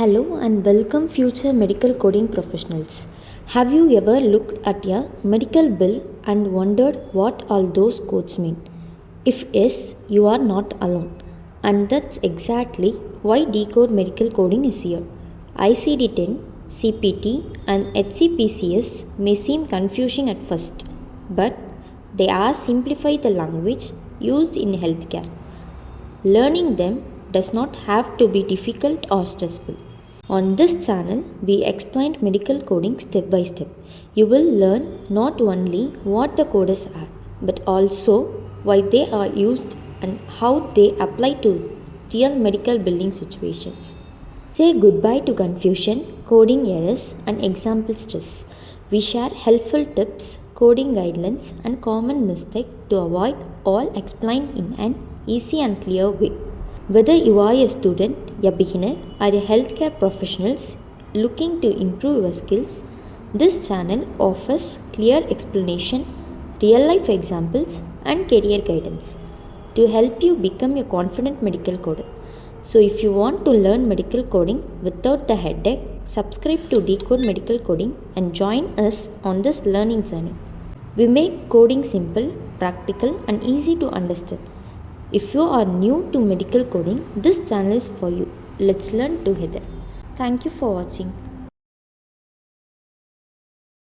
Hello and welcome future medical coding professionals. Have you ever looked at a medical bill and wondered what all those codes mean? If yes, you are not alone. And that's exactly why Decode Medical Coding is here. ICD-10, CPT and HCPCS may seem confusing at first, but they are simplify the language used in healthcare. Learning them does not have to be difficult or stressful. On this channel, we explained medical coding step by step. You will learn not only what the codes are, but also why they are used and how they apply to real medical billing situations. Say goodbye to confusion, coding errors, and example stress. We share helpful tips, coding guidelines, and common mistakes to avoid all explained in an easy and clear way. Whether you are a student, a beginner, or a healthcare professional looking to improve your skills, this channel offers clear explanation, real-life examples, and career guidance to help you become a confident medical coder. So if you want to learn medical coding without the headache, subscribe to Decode Medical Coding and join us on this learning journey. We make coding simple, practical, and easy to understand. If you are new to medical coding, this channel is for you. Let's learn together. Thank you for watching.